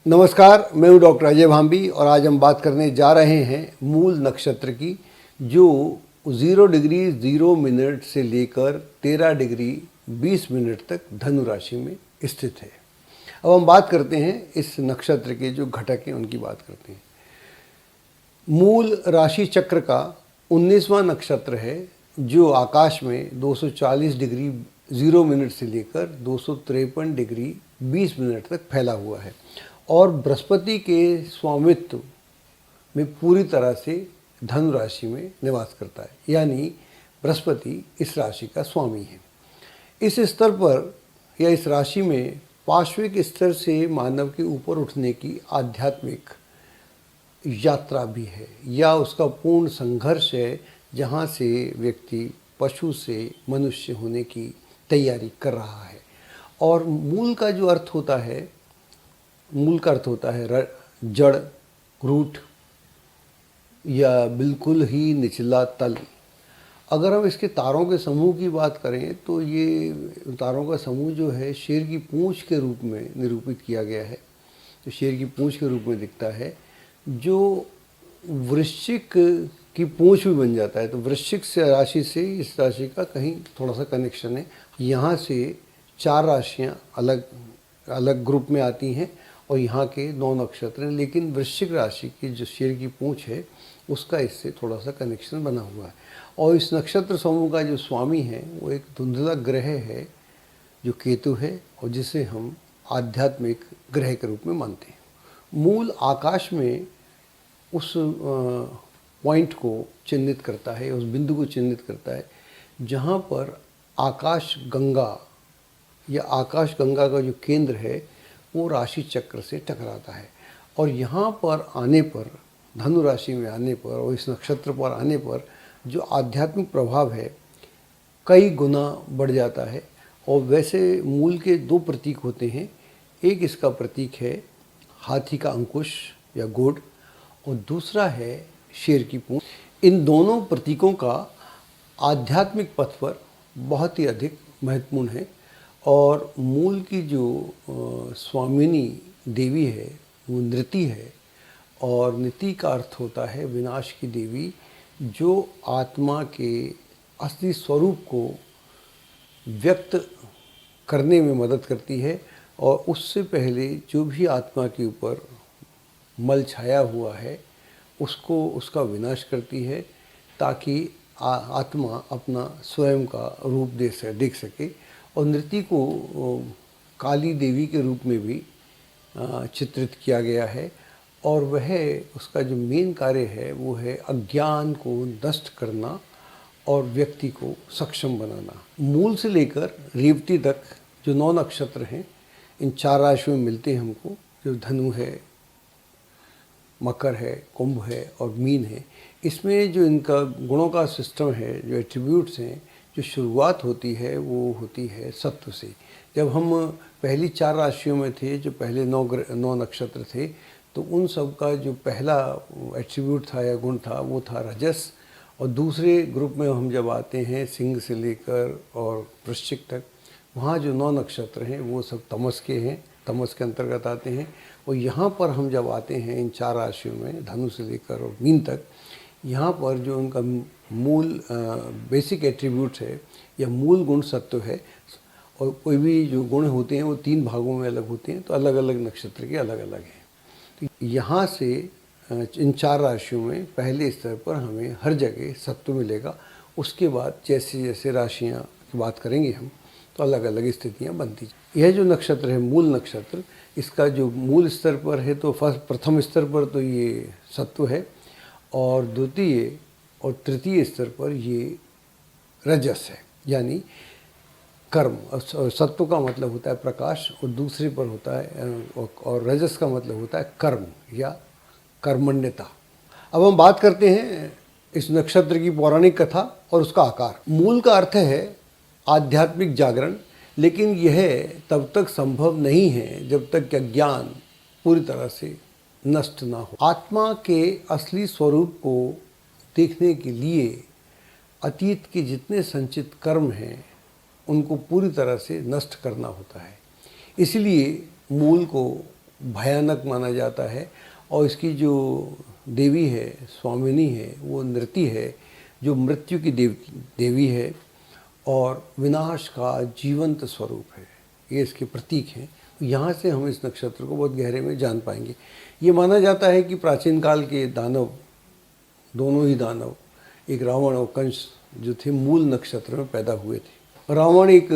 नमस्कार, मैं हूँ डॉक्टर अजय भांबी और आज हम बात करने जा रहे हैं मूल नक्षत्र की, जो 0 डिग्री 0 मिनट से लेकर 13 डिग्री 20 मिनट तक धनु राशि में स्थित है। अब हम बात करते हैं इस नक्षत्र के जो घटक हैं उनकी बात करते हैं। मूल राशि चक्र का 19वां नक्षत्र है, जो आकाश में 240 डिग्री 0 मिनट से लेकर 253 डिग्री 20 मिनट तक फैला हुआ है और बृहस्पति के स्वामित्व में पूरी तरह से धनु राशि में निवास करता है, यानी बृहस्पति इस राशि का स्वामी है। इस स्तर पर या इस राशि में पार्श्विक स्तर से मानव के ऊपर उठने की आध्यात्मिक यात्रा भी है या उसका पूर्ण संघर्ष है, जहाँ से व्यक्ति पशु से मनुष्य होने की तैयारी कर रहा है। और मूल का जो अर्थ होता है, मूल का अर्थ होता है जड़, रूट या बिल्कुल ही निचला तल। अगर हम इसके तारों के समूह की बात करें तो ये तारों का समूह जो है शेर की पूंछ के रूप में निरूपित किया गया है, तो शेर की पूंछ के रूप में दिखता है, जो वृश्चिक की पूंछ भी बन जाता है। तो वृश्चिक से राशि से इस राशि का कहीं थोड़ा सा कनेक्शन है। यहाँ से 4 राशियाँ अलग अलग ग्रुप में आती हैं और यहाँ के 9 नक्षत्र हैं, लेकिन वृश्चिक राशि की जो शेर की पूंछ है उसका इससे थोड़ा सा कनेक्शन बना हुआ है। और इस नक्षत्र समूह का जो स्वामी है वो एक धुंधला ग्रह है जो केतु है, और जिसे हम आध्यात्मिक ग्रह के रूप में मानते हैं। मूल आकाश में उस पॉइंट को चिन्हित करता है, उस बिंदु को चिन्हित करता है जहाँ पर आकाश गंगा या आकाश गंगा का जो केंद्र है वो राशि चक्र से टकराता है। और यहाँ पर आने पर, धनु राशि में आने पर और इस नक्षत्र पर आने पर जो आध्यात्मिक प्रभाव है कई गुना बढ़ जाता है। और वैसे मूल के 2 प्रतीक होते हैं, एक इसका प्रतीक है हाथी का अंकुश या गोड और दूसरा है शेर की पूंछ। इन दोनों प्रतीकों का आध्यात्मिक पथ पर बहुत ही अधिक महत्वपूर्ण है। और मूल की जो स्वामिनी देवी है वो नृति है, और नृति का अर्थ होता है विनाश की देवी, जो आत्मा के असली स्वरूप को व्यक्त करने में मदद करती है और उससे पहले जो भी आत्मा के ऊपर मल छाया हुआ है उसको उसका विनाश करती है, ताकि आत्मा अपना स्वयं का रूप देख सके। और नृति को काली देवी के रूप में भी चित्रित किया गया है, और वह उसका जो मेन कार्य है वो है अज्ञान को नष्ट करना और व्यक्ति को सक्षम बनाना। मूल से लेकर रेवती तक जो 9 नक्षत्र हैं, इन 4 राशियों में मिलते हैं हमको, जो धनु है, मकर है, कुंभ है और मीन है। इसमें जो इनका गुणों का सिस्टम है, जो एट्रीब्यूट्स हैं, जो शुरुआत होती है वो होती है सत्व से। जब हम पहली 4 राशियों में थे, जो पहले 9 नक्षत्र थे, तो उन सब का जो पहला एट्रीब्यूट था या गुण था वो था रजस। और दूसरे ग्रुप में हम जब आते हैं सिंह से लेकर और वृश्चिक तक, वहाँ जो 9 नक्षत्र हैं वो सब तमस के हैं, तमस के अंतर्गत आते हैं। और यहाँ पर हम जब आते हैं इन 4 राशियों में, धनु से लेकर और मीन तक, यहाँ पर जो उनका मूल बेसिक एट्रीब्यूट्स है या मूल गुण सत्व है। और कोई भी जो गुण होते हैं वो 3 भागों में अलग होते हैं, तो अलग अलग नक्षत्र के अलग अलग हैं। तो यहाँ से इन 4 राशियों में पहले स्तर पर हमें हर जगह सत्व मिलेगा। उसके बाद जैसे जैसे राशियाँ की बात करेंगे हम, तो अलग अलग स्थितियाँ बनती। यह जो नक्षत्र है मूल नक्षत्र, इसका जो मूल स्तर पर है तो प्रथम स्तर पर तो ये सत्व है, और द्वितीय और तृतीय स्तर पर ये रजस है, यानी कर्म। और सत्व का मतलब होता है प्रकाश, और दूसरे पर होता है और रजस का मतलब होता है कर्म या कर्मण्यता। अब हम बात करते हैं इस नक्षत्र की पौराणिक कथा और उसका आकार। मूल का अर्थ है आध्यात्मिक जागरण, लेकिन यह तब तक संभव नहीं है जब तक कि अज्ञान पूरी तरह से नष्ट ना हो। आत्मा के असली स्वरूप को देखने के लिए अतीत के जितने संचित कर्म हैं उनको पूरी तरह से नष्ट करना होता है। इसलिए मूल को भयानक माना जाता है। और इसकी जो देवी है, स्वामिनी है, वो नृति है, जो मृत्यु की देवी है और विनाश का जीवंत स्वरूप है। ये इसके प्रतीक हैं। यहाँ से हम इस नक्षत्र को बहुत गहरे में जान पाएंगे। ये माना जाता है कि प्राचीन काल के दानव, दोनों ही दानव, एक रावण और कंस जो थे, मूल नक्षत्र में पैदा हुए थे। रावण एक,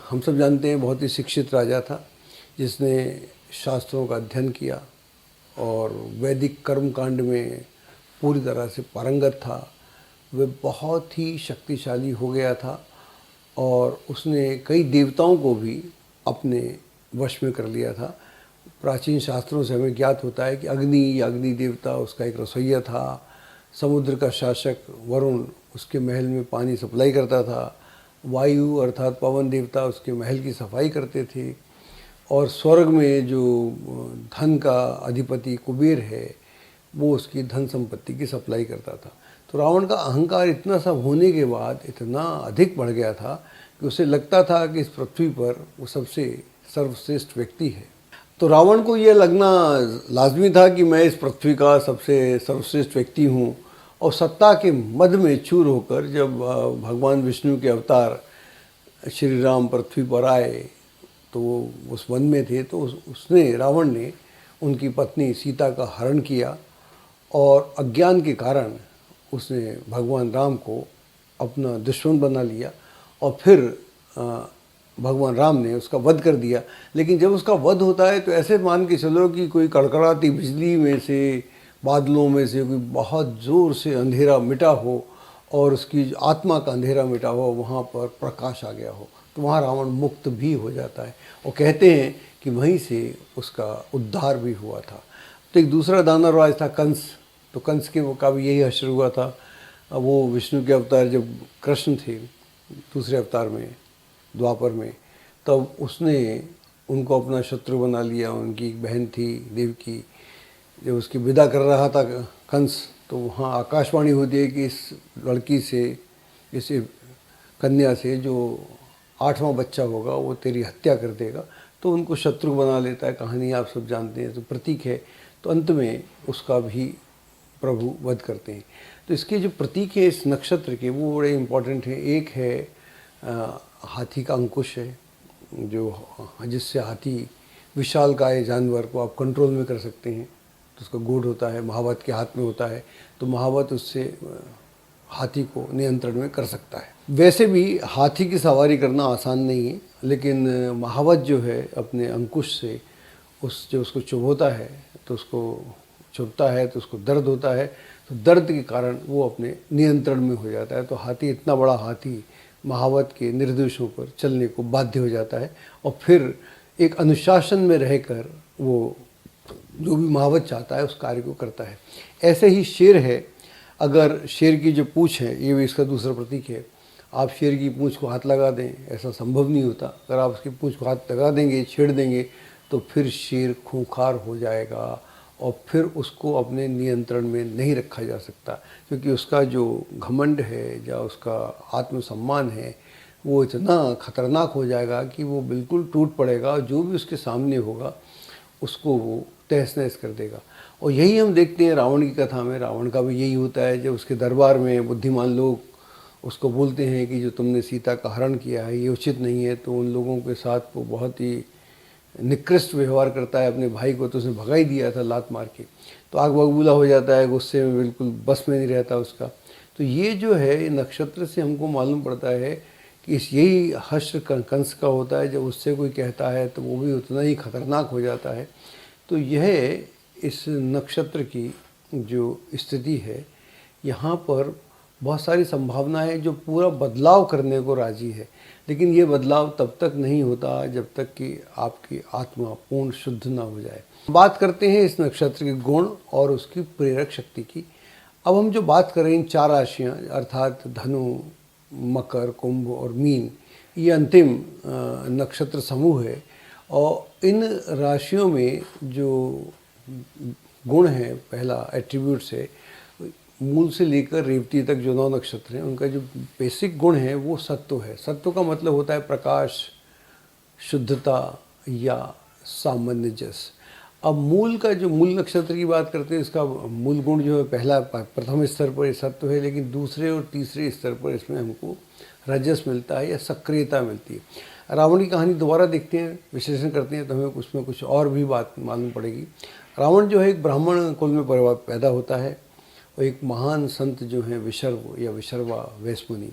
हम सब जानते हैं, बहुत ही शिक्षित राजा था जिसने शास्त्रों का अध्ययन किया और वैदिक कर्मकांड में पूरी तरह से पारंगत था। वह बहुत ही शक्तिशाली हो गया था और उसने कई देवताओं को भी अपने वश में कर लिया था। प्राचीन शास्त्रों से हमें ज्ञात होता है कि अग्नि देवता उसका एक रसोइया था। समुद्र का शासक वरुण उसके महल में पानी सप्लाई करता था। वायु अर्थात पवन देवता उसके महल की सफाई करते थे। और स्वर्ग में जो धन का अधिपति कुबेर है, वो उसकी धन संपत्ति की सप्लाई करता था। तो रावण का अहंकार इतना सब होने के बाद इतना अधिक बढ़ गया था कि उसे लगता था कि इस पृथ्वी पर वो सबसे सर्वश्रेष्ठ व्यक्ति है। तो रावण को यह लगना लाजमी था कि मैं इस पृथ्वी का सबसे सर्वश्रेष्ठ व्यक्ति हूँ। और सत्ता के मद में चूर होकर जब भगवान विष्णु के अवतार श्री राम पृथ्वी पर आए, तो वो उस वन में थे, तो उसने, रावण ने उनकी पत्नी सीता का हरण किया और अज्ञान के कारण उसने भगवान राम को अपना दुश्मन बना लिया और फिर भगवान राम ने उसका वध कर दिया। लेकिन जब उसका वध होता है तो ऐसे मान के चलो कि कोई कड़कड़ाती बिजली में से, बादलों में से कोई बहुत ज़ोर से अंधेरा मिटा हो और उसकी आत्मा का अंधेरा मिटा हो, वहाँ पर प्रकाश आ गया हो, तो वहाँ रावण मुक्त भी हो जाता है। और कहते हैं कि वहीं से उसका उद्धार भी हुआ था। तो एक दूसरा दानव राज था कंस। तो कंस के का भी यही हश्र हुआ था। वो विष्णु के अवतार जब कृष्ण थे दूसरे अवतार में, द्वापर में, तब उसने उनको अपना शत्रु बना लिया। उनकी एक बहन थी देवकी, जब उसकी विदा कर रहा था कंस, तो वहाँ आकाशवाणी होती है कि इस लड़की से, इस कन्या से जो 8वां बच्चा होगा वो तेरी हत्या कर देगा। तो उनको शत्रु बना लेता है। कहानी आप सब जानते हैं, तो प्रतीक है। तो अंत में उसका भी प्रभु वध करते हैं। तो इसके जो प्रतीक है इस नक्षत्र के, वो बड़े इम्पोर्टेंट हैं। एक है हाथी का अंकुश है, जो जिससे हाथी, विशालकाय जानवर को आप कंट्रोल में कर सकते हैं। तो उसका गूढ़ होता है, महावत के हाथ में होता है, तो महावत उससे हाथी को नियंत्रण में कर सकता है। वैसे भी हाथी की सवारी करना आसान नहीं है, लेकिन महावत जो है अपने अंकुश से उसको चुभोता है, तो उसको चुभता है तो उसको दर्द होता है, तो दर्द के कारण वो अपने नियंत्रण में हो जाता है। तो हाथी, इतना बड़ा हाथी, महावत के निर्देशों पर चलने को बाध्य हो जाता है और फिर एक अनुशासन में रहकर वो जो भी महावत चाहता है उस कार्य को करता है। ऐसे ही शेर है। अगर शेर की जो पूँछ है, ये भी इसका दूसरा प्रतीक है। आप शेर की पूँछ को हाथ लगा दें, ऐसा संभव नहीं होता। अगर आप उसकी पूँछ को हाथ लगा देंगे, छेड़ देंगे, तो फिर शेर खूंखार हो जाएगा और फिर उसको अपने नियंत्रण में नहीं रखा जा सकता, क्योंकि उसका जो घमंड है या उसका आत्मसम्मान है, वो इतना खतरनाक हो जाएगा कि वो बिल्कुल टूट पड़ेगा और जो भी उसके सामने होगा उसको वो तहस नहस कर देगा। और यही हम देखते हैं रावण की कथा में। रावण का भी यही होता है। जब उसके दरबार में बुद्धिमान लोग उसको बोलते हैं कि जो तुमने सीता का हरण किया है ये उचित नहीं है, तो उन लोगों के साथ वो बहुत ही निकृष्ट व्यवहार करता है। अपने भाई को तो उसने भगा ही दिया था लात मार के, तो आग बबूला हो जाता है, गुस्से में बिल्कुल बस में नहीं रहता उसका। तो ये जो है नक्षत्र से हमको मालूम पड़ता है कि यही हश्र कंस का होता है। जब उससे कोई कहता है तो वो भी उतना ही खतरनाक हो जाता है। तो यह इस नक्षत्र की जो स्थिति है, यहाँ पर बहुत सारी संभावना है जो पूरा बदलाव करने को राजी है। लेकिन ये बदलाव तब तक नहीं होता जब तक कि आपकी आत्मा पूर्ण शुद्ध ना हो जाए। बात करते हैं इस नक्षत्र के गुण और उसकी प्रेरक शक्ति की। अब हम जो बात कर रहे हैं 4 राशियाँ, अर्थात धनु, मकर, कुंभ और मीन, ये अंतिम नक्षत्र समूह है। और इन राशियों में जो गुण है, पहला एट्रीब्यूट्स है, मूल से लेकर रेवती तक जो 9 नक्षत्र हैं, उनका जो बेसिक गुण है वो सत्व है। सत्व का मतलब होता है प्रकाश, शुद्धता या सामान्य जस। अब मूल का जो मूल नक्षत्र की बात करते हैं, इसका मूल गुण जो है पहला प्रथम स्तर पर सत्व है, लेकिन दूसरे और तीसरे स्तर पर इसमें हमको रजस मिलता है या सक्रियता मिलती है। रावण की कहानी दोबारा देखते हैं, विश्लेषण करते हैं, तो हमें उसमें कुछ और भी बात मालूम पड़ेगी। रावण जो है एक ब्राह्मण कुल में पैदा होता है और एक महान संत जो हैं विशर्व या विशर्वा वैश्मुनि,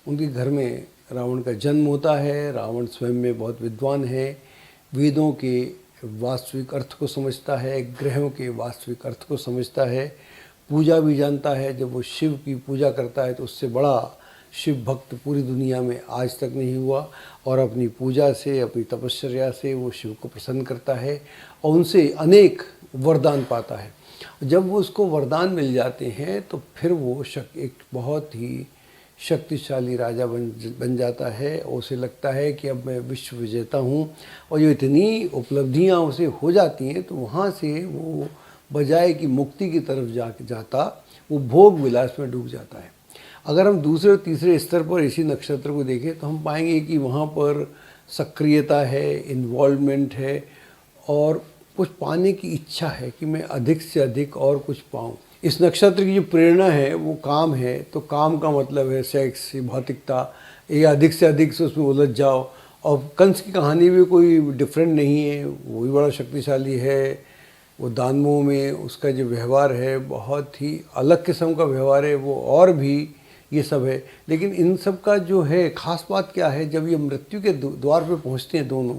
उनके घर में रावण का जन्म होता है। रावण स्वयं में बहुत विद्वान है, वेदों के वास्तविक अर्थ को समझता है, ग्रहों के वास्तविक अर्थ को समझता है, पूजा भी जानता है। जब वो शिव की पूजा करता है तो उससे बड़ा शिव भक्त पूरी दुनिया में आज तक नहीं हुआ, और अपनी पूजा से, अपनी तपश्चर्या से वो शिव को प्रसन्न करता है और उनसे अनेक वरदान पाता है। जब वो उसको वरदान मिल जाते हैं तो फिर वो एक बहुत ही शक्तिशाली राजा बन जाता है और उसे लगता है कि अब मैं विश्व विजेता हूँ। और जो इतनी उपलब्धियाँ उसे हो जाती हैं तो वहाँ से वो बजाय कि मुक्ति की तरफ जाता, वो भोग विलास में डूब जाता है। अगर हम दूसरे और तीसरे स्तर पर इसी नक्षत्र को देखें तो हम पाएंगे कि वहाँ पर सक्रियता है, इन्वॉल्वमेंट है और कुछ पाने की इच्छा है कि मैं अधिक से अधिक और कुछ पाऊँ। इस नक्षत्र की जो प्रेरणा है वो काम है, तो काम का मतलब है सेक्स, भौतिकता, ये अधिक से अधिक से उसमें उलझ जाओ। और कंस की कहानी भी कोई डिफरेंट नहीं है, वो भी बड़ा शक्तिशाली है। वो दानवों में उसका जो व्यवहार है बहुत ही अलग किस्म का व्यवहार है, वो और भी ये सब है। लेकिन इन सब का जो है ख़ास बात क्या है, जब ये मृत्यु के द्वार पे पहुँचते हैं दोनों,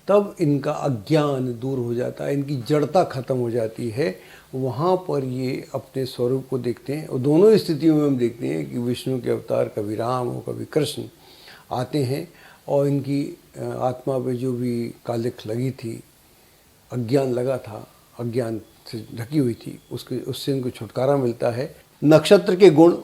तब इनका अज्ञान दूर हो जाता है, इनकी जड़ता खत्म हो जाती है। वहाँ पर ये अपने स्वरूप को देखते हैं और दोनों स्थितियों में हम देखते हैं कि विष्णु के अवतार कभी राम और कभी कृष्ण आते हैं और इनकी आत्मा पे जो भी कालिख लगी थी, अज्ञान लगा था, अज्ञान से ढकी हुई थी, उससे इनको छुटकारा मिलता है। नक्षत्र के गुण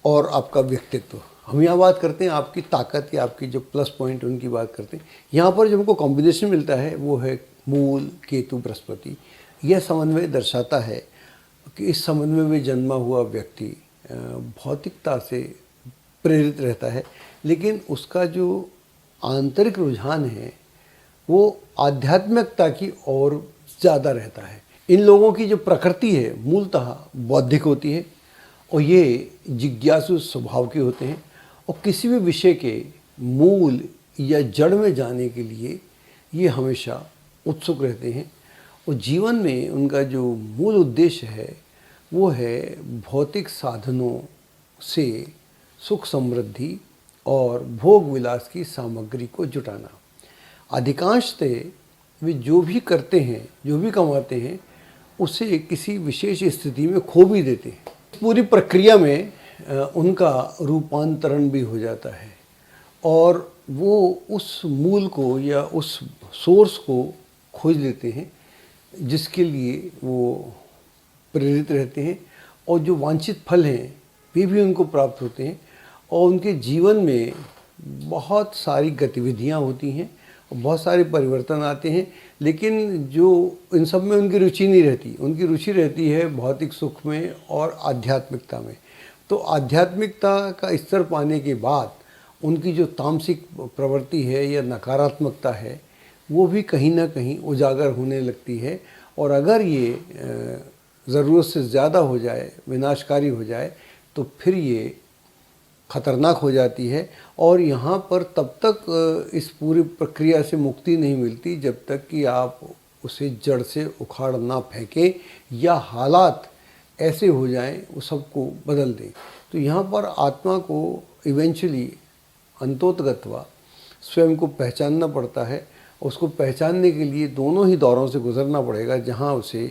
और आपका व्यक्तित्व, हम यहाँ बात करते हैं आपकी ताकत या आपकी जो प्लस पॉइंट उनकी बात करते हैं। यहाँ पर जो हमको कॉम्बिनेशन मिलता है वो है मूल, केतु, बृहस्पति। यह समन्वय दर्शाता है कि इस समन्वय में जन्मा हुआ व्यक्ति भौतिकता से प्रेरित रहता है, लेकिन उसका जो आंतरिक रुझान है वो आध्यात्मिकता की ओर ज़्यादा रहता है। इन लोगों की जो प्रकृति है मूलतः बौद्धिक होती है और ये जिज्ञासु स्वभाव के होते हैं और किसी भी विषय के मूल या जड़ में जाने के लिए ये हमेशा उत्सुक रहते हैं। और जीवन में उनका जो मूल उद्देश्य है वो है भौतिक साधनों से सुख समृद्धि और भोग विलास की सामग्री को जुटाना। अधिकांशतः वे जो भी करते हैं, जो भी कमाते हैं, उसे किसी विशेष स्थिति में खो भी देते हैं। पूरी प्रक्रिया में उनका रूपांतरण भी हो जाता है और वो उस मूल को या उस सोर्स को खोज लेते हैं जिसके लिए वो प्रेरित रहते हैं और जो वांछित फल हैं वे भी उनको प्राप्त होते हैं और उनके जीवन में बहुत सारी गतिविधियां होती हैं और बहुत सारे परिवर्तन आते हैं। लेकिन जो इन सब में उनकी रुचि नहीं रहती, उनकी रुचि रहती है भौतिक सुख में और आध्यात्मिकता में। तो आध्यात्मिकता का स्तर पाने के बाद उनकी जो तामसिक प्रवृत्ति है या नकारात्मकता है वो भी कहीं ना कहीं उजागर होने लगती है। और अगर ये ज़रूरत से ज़्यादा हो जाए, विनाशकारी हो जाए, तो फिर ये खतरनाक हो जाती है। और यहाँ पर तब तक इस पूरी प्रक्रिया से मुक्ति नहीं मिलती जब तक कि आप उसे जड़ से उखाड़ ना फेंकें या हालात ऐसे हो जाएं वो सबको बदल दें। तो यहाँ पर आत्मा को इवेंचुअली अंतोतगत्वा स्वयं को पहचानना पड़ता है। उसको पहचानने के लिए दोनों ही दौरों से गुजरना पड़ेगा, जहाँ उसे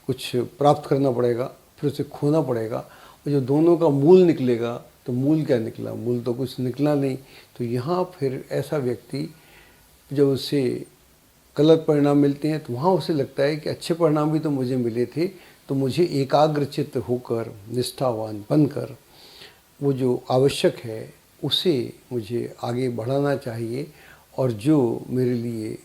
कुछ प्राप्त करना पड़ेगा, फिर उसे खोना पड़ेगा। और जो दोनों का मूल निकलेगा, तो मूल क्या निकला? मूल तो कुछ निकला नहीं। तो यहाँ फिर ऐसा व्यक्ति जब उसे गलत परिणाम मिलते हैं तो वहाँ उसे लगता है कि अच्छे परिणाम भी तो मुझे मिले थे, तो मुझे एकाग्रचित्त होकर, निष्ठावान बनकर वो जो आवश्यक है उसे मुझे आगे बढ़ाना चाहिए और जो मेरे लिए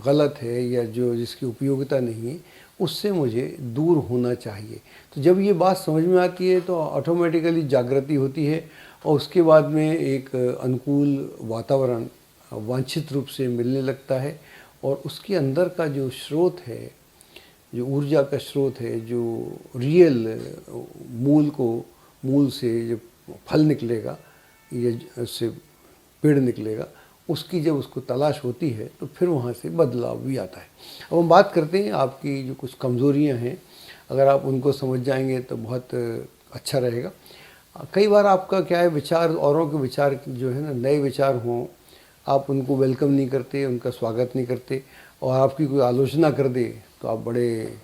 गलत है या जो जिसकी उपयोगिता नहीं है उससे मुझे दूर होना चाहिए। तो जब ये बात समझ में आती है तो ऑटोमेटिकली जागृति होती है और उसके बाद में एक अनुकूल वातावरण वांछित रूप से मिलने लगता है और उसके अंदर का जो स्रोत है, जो ऊर्जा का स्रोत है, जो रियल मूल से जो फल निकलेगा या उससे पेड़ निकलेगा, उसकी जब उसको तलाश होती है तो फिर वहाँ से बदलाव भी आता है। अब हम बात करते हैं आपकी जो कुछ कमज़ोरियाँ हैं, अगर आप उनको समझ जाएंगे तो बहुत अच्छा रहेगा। कई बार आपका क्या है, विचार, औरों के विचार जो है ना, नए विचार हों, आप उनको वेलकम नहीं करते, उनका स्वागत नहीं करते, और आपकी कोई आलोचना कर दे तो आप बड़े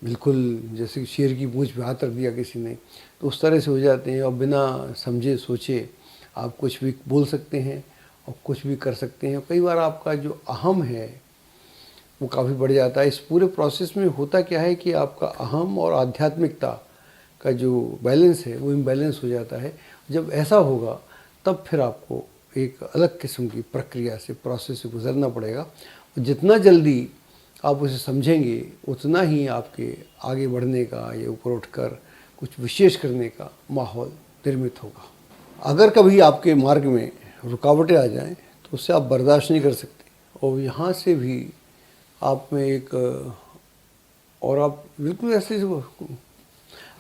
बिल्कुल जैसे कि शेर की पूंछ पे हाथ रख दिया किसी ने, तो उस तरह से हो जाते हैं। और बिना समझे सोचे आप कुछ भी बोल सकते हैं और कुछ भी कर सकते हैं। कई बार आपका जो अहम है वो काफ़ी बढ़ जाता है। इस पूरे प्रोसेस में होता क्या है कि आपका अहम और आध्यात्मिकता का जो बैलेंस है वो इम्बैलेंस हो जाता है। जब ऐसा होगा तब फिर आपको एक अलग किस्म की प्रक्रिया से, प्रोसेस से गुजरना पड़ेगा। और जितना जल्दी आप उसे समझेंगे उतना ही आपके आगे बढ़ने का या ऊपर उठकर कुछ विशेष करने का माहौल निर्मित होगा। अगर कभी आपके मार्ग में रुकावटें आ जाएं तो उससे आप बर्दाश्त नहीं कर सकते, और यहाँ से भी आप में एक, और आप बिल्कुल ऐसे,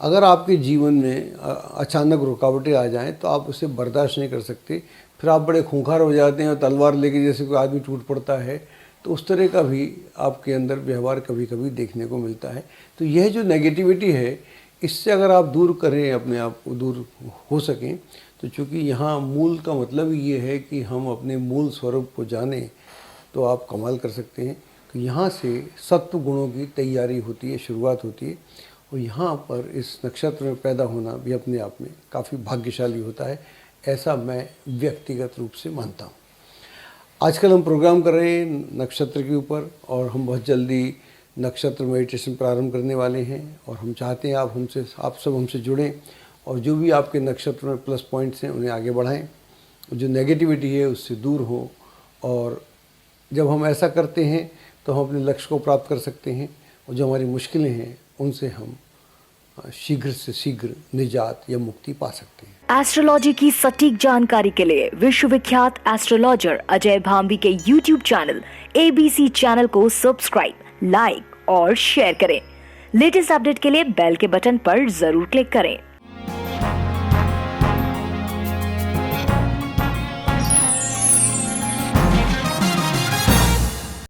अगर आपके जीवन में अचानक रुकावटें आ जाएं तो आप उसे बर्दाश्त नहीं कर सकते, फिर आप बड़े खूंखार हो जाते हैं और तलवार लेके जैसे कोई आदमी टूट पड़ता है, तो उस तरह का भी आपके अंदर व्यवहार कभी कभी देखने को मिलता है। तो यह जो नेगेटिविटी है, इससे अगर आप दूर करें, अपने आप को दूर हो सकें, तो चूँकि यहाँ मूल का मतलब ये है कि हम अपने मूल स्वरूप को जानें, तो आप कमाल कर सकते हैं। तो यहाँ से सत्व गुणों की तैयारी होती है, शुरुआत होती है। और यहाँ पर इस नक्षत्र में पैदा होना भी अपने आप में काफ़ी भाग्यशाली होता है, ऐसा मैं व्यक्तिगत रूप से मानता हूँ। आजकल हम प्रोग्राम कर रहे हैं नक्षत्र के ऊपर, और हम बहुत जल्दी नक्षत्र मेडिटेशन प्रारंभ करने वाले हैं, और हम चाहते हैं आप सब हमसे जुड़ें, और जो भी आपके नक्षत्र में प्लस पॉइंट्स हैं उन्हें आगे बढ़ाएं, जो नेगेटिविटी है उससे दूर हो। और जब हम ऐसा करते हैं तो हम अपने लक्ष्य को प्राप्त कर सकते हैं, और जो हमारी मुश्किलें हैं उनसे हम शीघ्र से शीघ्र निजात या मुक्ति पा सकते हैं। एस्ट्रोलॉजी की सटीक जानकारी के लिए विश्वविख्यात एस्ट्रोलॉजर अजय भांबी के YouTube चैनल ABC चैनल को सब्सक्राइब, लाइक और शेयर करें। लेटेस्ट अपडेट के लिए बेल के बटन पर जरूर क्लिक करें।